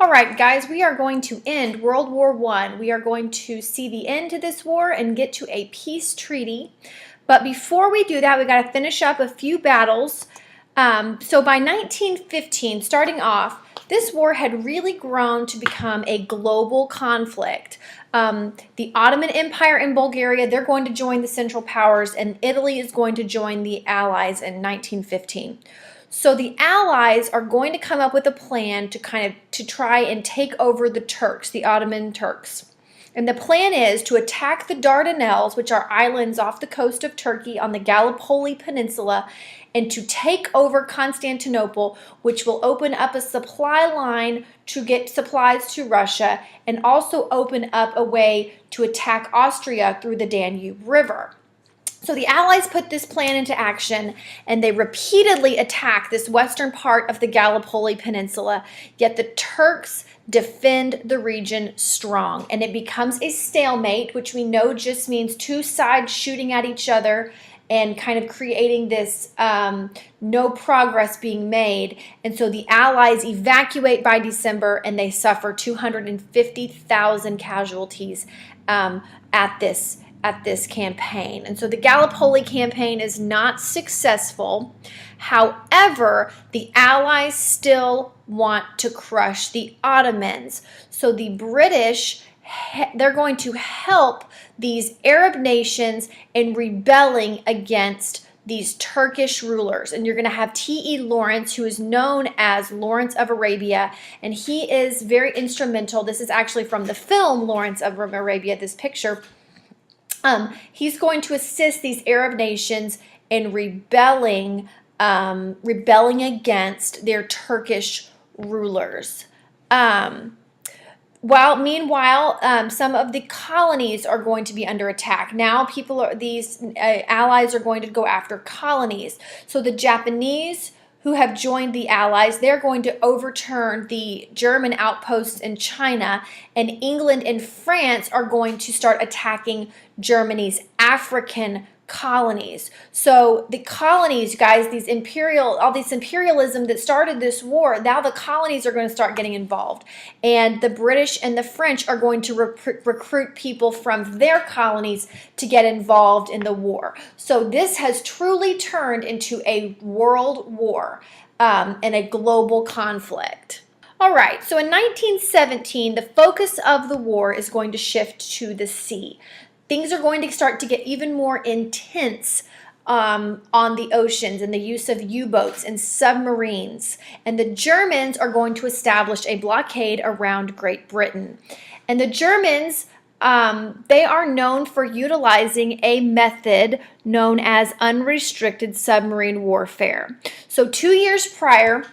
All right, guys, we are going to end World War I. We are going to see the end to this war and get to a peace treaty. But before we do that, we got to finish up a few battles. So by 1915, starting off, this war had really grown to become a global conflict. The Ottoman Empire and Bulgaria, they're going to join the Central Powers, and Italy is going to join the Allies in 1915. So the Allies are going to come up with a plan to try and take over the Turks, the Ottoman Turks. And the plan is to attack the Dardanelles, which are islands off the coast of Turkey on the Gallipoli Peninsula, and to take over Constantinople, which will open up a supply line to get supplies to Russia and also open up a way to attack Austria through the Danube River. So the Allies put this plan into action, and they repeatedly attack this western part of the Gallipoli Peninsula, yet the Turks defend the region strong, and it becomes a stalemate, which we know just means two sides shooting at each other and kind of creating this no progress being made. And so the Allies evacuate by December, and they suffer 250,000 casualties at this campaign. And so the Gallipoli campaign is not successful. However, the Allies still want to crush the Ottomans. So the British, they're going to help these Arab nations in rebelling against these Turkish rulers. And you're going to have T.E. Lawrence, who is known as Lawrence of Arabia, and he is very instrumental. This is actually from the film Lawrence of Arabia, this picture. He's going to assist these Arab nations in rebelling against their Turkish rulers. Meanwhile, some of the colonies are going to be under attack. Now, these allies are going to go after colonies. So the Japanese, who have joined the Allies, they're going to overturn the German outposts in China, and England and France are going to start attacking Germany's African colonies. So the colonies, guys, all this imperialism that started this war, now the colonies are going to start getting involved. And the British and the French are going to recruit people from their colonies to get involved in the war. So this has truly turned into a world war and a global conflict. All right, so in 1917, the focus of the war is going to shift to the sea. Things are going to start to get even more intense on the oceans and the use of U-boats and submarines. And the Germans are going to establish a blockade around Great Britain. And the Germans, they are known for utilizing a method known as unrestricted submarine warfare. So 2 years prior,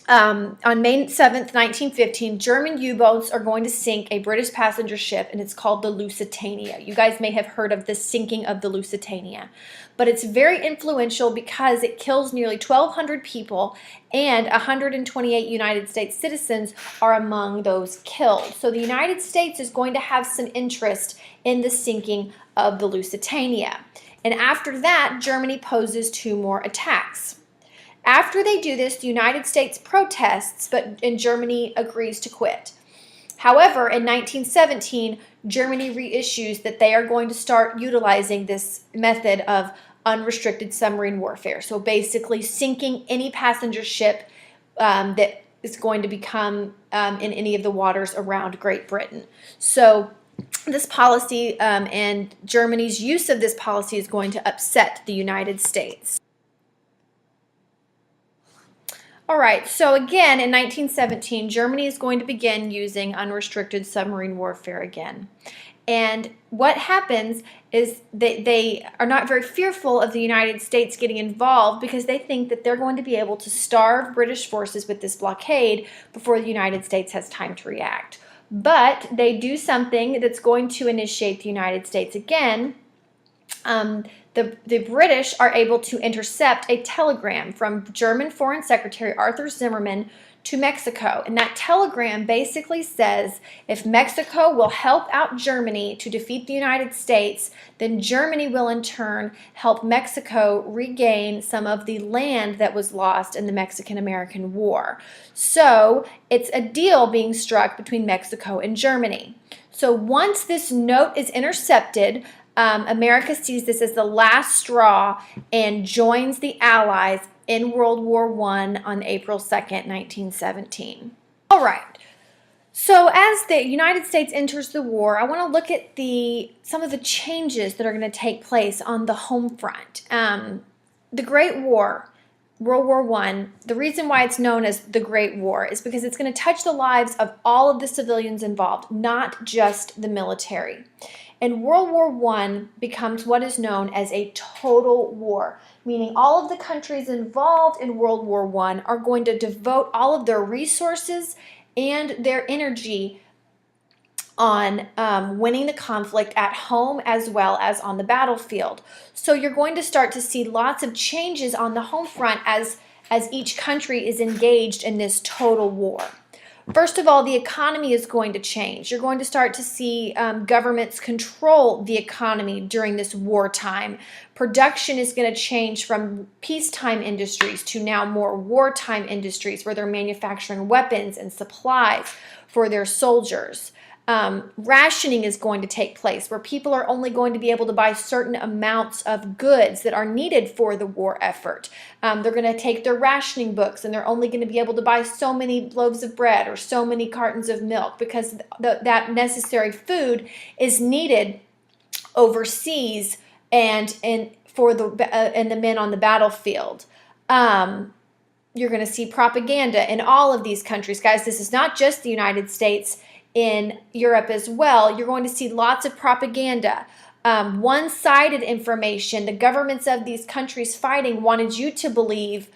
on May 7th, 1915, German U-boats are going to sink a British passenger ship, and it's called the Lusitania. You guys may have heard of the sinking of the Lusitania. But it's very influential because it kills nearly 1,200 people, and 128 United States citizens are among those killed. So the United States is going to have some interest in the sinking of the Lusitania. And after that, Germany poses 2 more attacks. After they do this, the United States protests, and Germany agrees to quit. However, in 1917, Germany reissues that they are going to start utilizing this method of unrestricted submarine warfare. So basically sinking any passenger ship that is going to become in any of the waters around Great Britain. So this policy and Germany's use of this policy is going to upset the United States. All right, so again, in 1917, Germany is going to begin using unrestricted submarine warfare again. And what happens is that they are not very fearful of the United States getting involved because they think that they're going to be able to starve British forces with this blockade before the United States has time to react. But they do something that's going to initiate the United States again. The British are able to intercept a telegram from German Foreign Secretary Arthur Zimmermann to Mexico. And that telegram basically says if Mexico will help out Germany to defeat the United States, then Germany will in turn help Mexico regain some of the land that was lost in the Mexican-American War. So it's a deal being struck between Mexico and Germany. So once this note is intercepted, America sees this as the last straw and joins the Allies in World War I on April 2nd, 1917. All right. So as the United States enters the war, I want to look at some of the changes that are going to take place on the home front. The Great War, World War I, the reason why it's known as the Great War is because it's going to touch the lives of all of the civilians involved, not just the military. And World War I becomes what is known as a total war, meaning all of the countries involved in World War I are going to devote all of their resources and their energy on winning the conflict at home as well as on the battlefield. So you're going to start to see lots of changes on the home front as each country is engaged in this total war. First of all, the economy is going to change. You're going to start to see governments control the economy during this wartime. Production is going to change from peacetime industries to now more wartime industries where they're manufacturing weapons and supplies for their soldiers. Rationing is going to take place where people are only going to be able to buy certain amounts of goods that are needed for the war effort. They're going to take their rationing books and they're only going to be able to buy so many loaves of bread or so many cartons of milk because that necessary food is needed overseas and for the men on the battlefield. You're going to see propaganda in all of these countries. Guys, this is not just the United States. In Europe as well, you're going to see lots of propaganda, one-sided information. The governments of these countries fighting wanted you to believe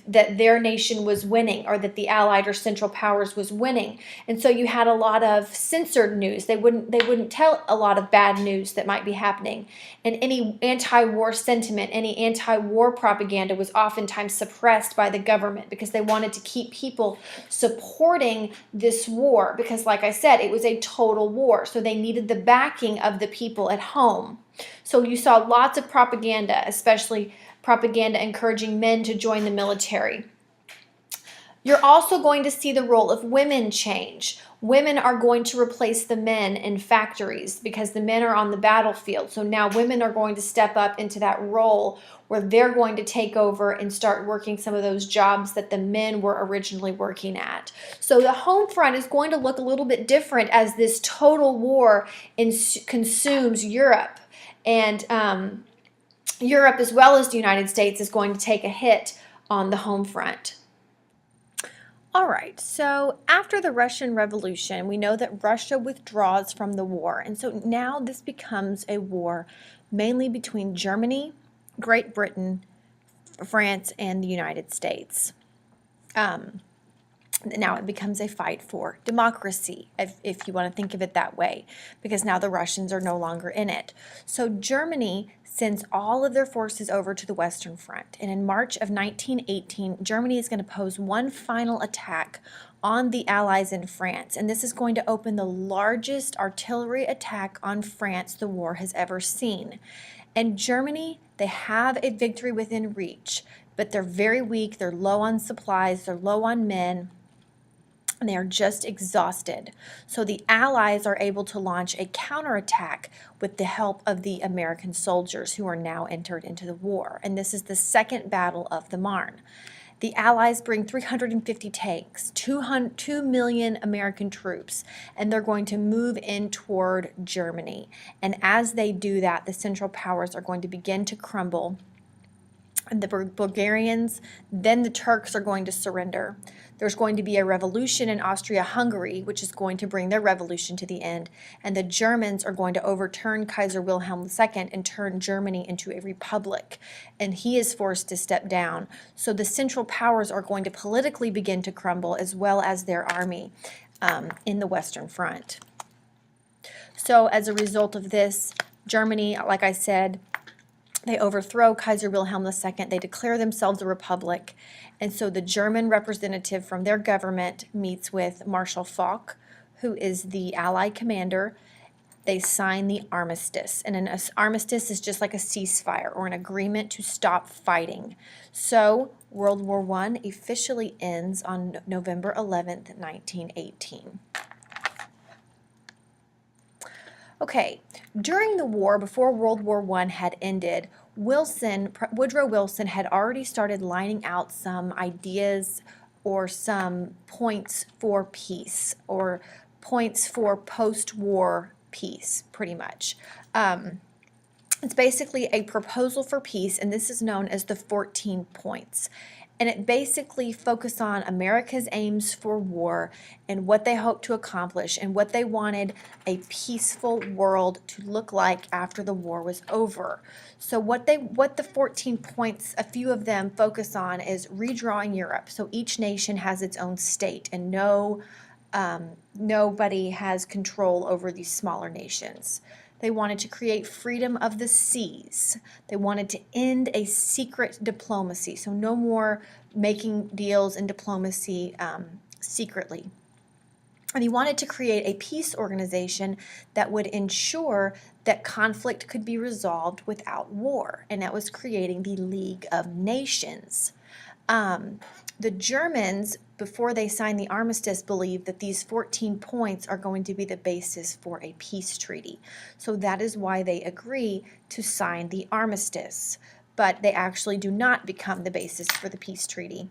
that their nation was winning or that the Allied or Central Powers was winning. And so you had a lot of censored news. They wouldn't tell a lot of bad news that might be happening. And any anti-war sentiment, any anti-war propaganda was oftentimes suppressed by the government because they wanted to keep people supporting this war because, like I said, it was a total war. So they needed the backing of the people at home. So you saw lots of propaganda, especially propaganda encouraging men to join the military. You're also going to see the role of women change. Women are going to replace the men in factories because the men are on the battlefield. So now women are going to step up into that role where they're going to take over and start working some of those jobs that the men were originally working at. So the home front is going to look a little bit different as this total war consumes Europe. And Europe, as well as the United States, is going to take a hit on the home front. All right, so after the Russian Revolution, we know that Russia withdraws from the war. And so now this becomes a war mainly between Germany, Great Britain, France, and the United States. Now it becomes a fight for democracy, if you want to think of it that way, because now the Russians are no longer in it. So Germany sends all of their forces over to the Western Front. And in March of 1918, Germany is going to pose one final attack on the Allies in France. And this is going to open the largest artillery attack on France the war has ever seen. And Germany, they have a victory within reach, but they're very weak. They're low on supplies. They're low on men. And they are just exhausted. So the Allies are able to launch a counterattack with the help of the American soldiers who are now entered into the war. And this is the Second Battle of the Marne. The Allies bring 350 tanks, 2 million American troops, and they're going to move in toward Germany. And as they do that, the Central Powers are going to begin to crumble. And the Bulgarians, then the Turks are going to surrender. There's going to be a revolution in Austria-Hungary, which is going to bring their revolution to the end. And the Germans are going to overturn Kaiser Wilhelm II and turn Germany into a republic. And he is forced to step down. So the Central Powers are going to politically begin to crumble, as well as their army in the Western Front. So as a result of this, Germany, like I said, they overthrow Kaiser Wilhelm II. They declare themselves a republic. And so the German representative from their government meets with Marshal Foch, who is the Allied commander. They sign the armistice. And an armistice is just like a ceasefire or an agreement to stop fighting. So World War I officially ends on November 11th, 1918. Okay, during the war, before World War I had ended, Woodrow Wilson had already started lining out some ideas or some points for peace or points for post-war peace, pretty much. It's basically a proposal for peace, and this is known as the 14 points. And it basically focused on America's aims for war and what they hoped to accomplish and what they wanted a peaceful world to look like after the war was over. So what the 14 points, a few of them focus on, is redrawing Europe. So each nation has its own state, and nobody has control over these smaller nations. They wanted to create freedom of the seas. They wanted to end a secret diplomacy, so no more making deals in diplomacy secretly. And he wanted to create a peace organization that would ensure that conflict could be resolved without war, and that was creating the League of Nations. The Germans, before they signed the armistice, believed that these 14 points are going to be the basis for a peace treaty. So that is why they agree to sign the armistice. But they actually do not become the basis for the peace treaty.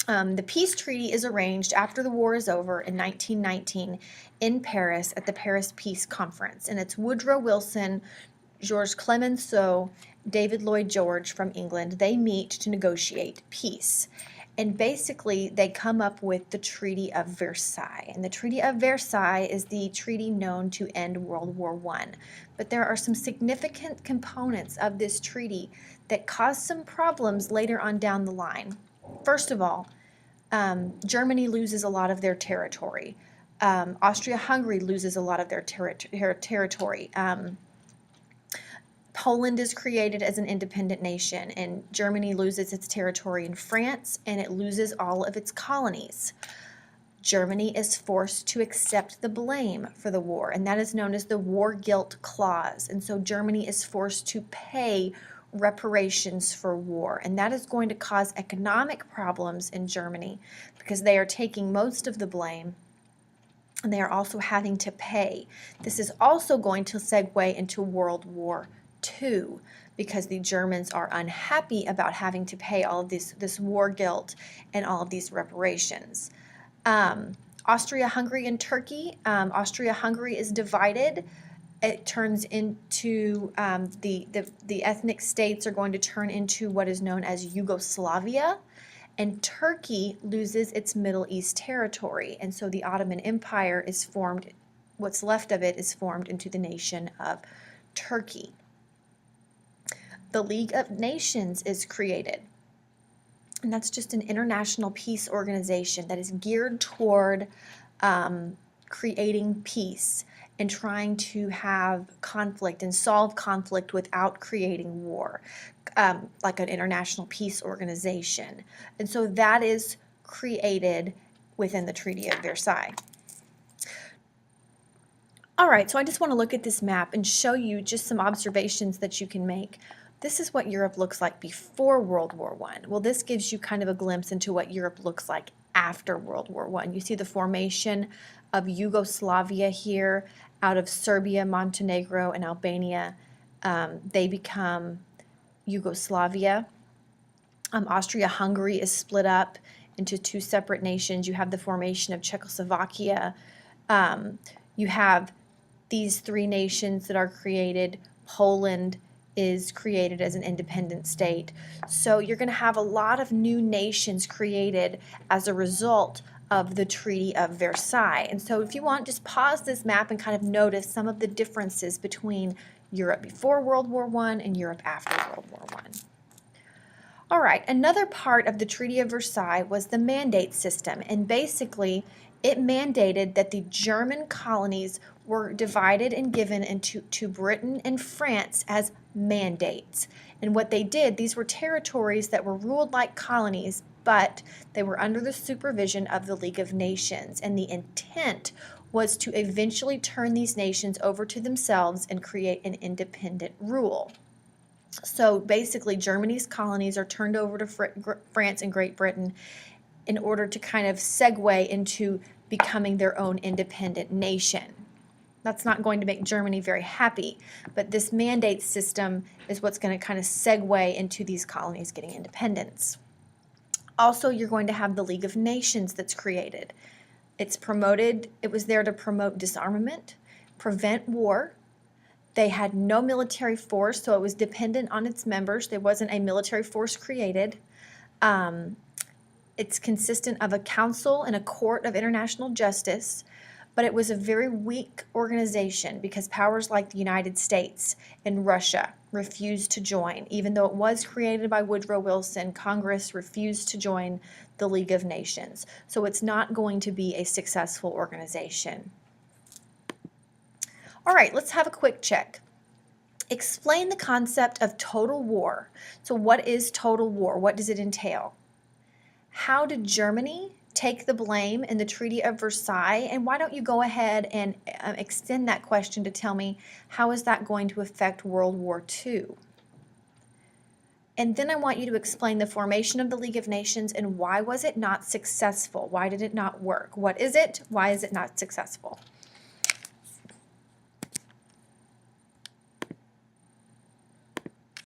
The peace treaty is arranged after the war is over in 1919 in Paris at the Paris Peace Conference. And it's Woodrow Wilson, Georges Clemenceau, David Lloyd George from England. They meet to negotiate peace. And basically, they come up with the Treaty of Versailles. And the Treaty of Versailles is the treaty known to end World War I. But there are some significant components of this treaty that cause some problems later on down the line. First of all, Germany loses a lot of their territory. Austria-Hungary loses a lot of their territory. Poland is created as an independent nation, and Germany loses its territory in France, and it loses all of its colonies. Germany is forced to accept the blame for the war, and that is known as the War Guilt Clause. And so Germany is forced to pay reparations for war, and that is going to cause economic problems in Germany because they are taking most of the blame and they are also having to pay. This is also going to segue into World War II because the Germans are unhappy about having to pay all of this war guilt and all of these reparations. Austria-Hungary and Turkey. Austria-Hungary is divided. It turns into the ethnic states are going to turn into what is known as Yugoslavia, and Turkey loses its Middle East territory, and so the Ottoman Empire is formed. What's left of it is formed into the nation of Turkey. The League of Nations is created, and that's just an international peace organization that is geared toward creating peace and trying to have conflict and solve conflict without creating war, like an international peace organization. And so that is created within the Treaty of Versailles. All right, so I just want to look at this map and show you just some observations that you can make. This is what Europe looks like before World War I. Well, this gives you kind of a glimpse into what Europe looks like after World War I. You see the formation of Yugoslavia here out of Serbia, Montenegro, and Albania. They become Yugoslavia. Austria-Hungary is split up into two separate nations. You have the formation of Czechoslovakia. You have these three nations that are created. Poland is created as an independent state. So you're going to have a lot of new nations created as a result of the Treaty of Versailles. And so if you want, just pause this map and kind of notice some of the differences between Europe before World War I and Europe after World War I. All right, another part of the Treaty of Versailles was the mandate system, and basically it mandated that the German colonies were divided and given to Britain and France as mandates. And what they did, these were territories that were ruled like colonies, but they were under the supervision of the League of Nations. And the intent was to eventually turn these nations over to themselves and create an independent rule. So basically, Germany's colonies are turned over to France and Great Britain in order to kind of segue into becoming their own independent nation. That's not going to make Germany very happy, but this mandate system is what's going to kind of segue into these colonies getting independence. Also, you're going to have the League of Nations that's created. It was there to promote disarmament, prevent war. They had no military force, so it was dependent on its members. There wasn't a military force created. It's consistent of a council and a court of international justice, but it was a very weak organization because powers like the United States and Russia refused to join. Even though it was created by Woodrow Wilson, Congress refused to join the League of Nations. So it's not going to be a successful organization. All right, let's have a quick check. Explain the concept of total war. So what is total war? What does it entail? How did Germany take the blame in the Treaty of Versailles? And why don't you go ahead and extend that question to tell me how is that going to affect World War II? And then I want you to explain the formation of the League of Nations and why was it not successful? Why did it not work? What is it? Why is it not successful?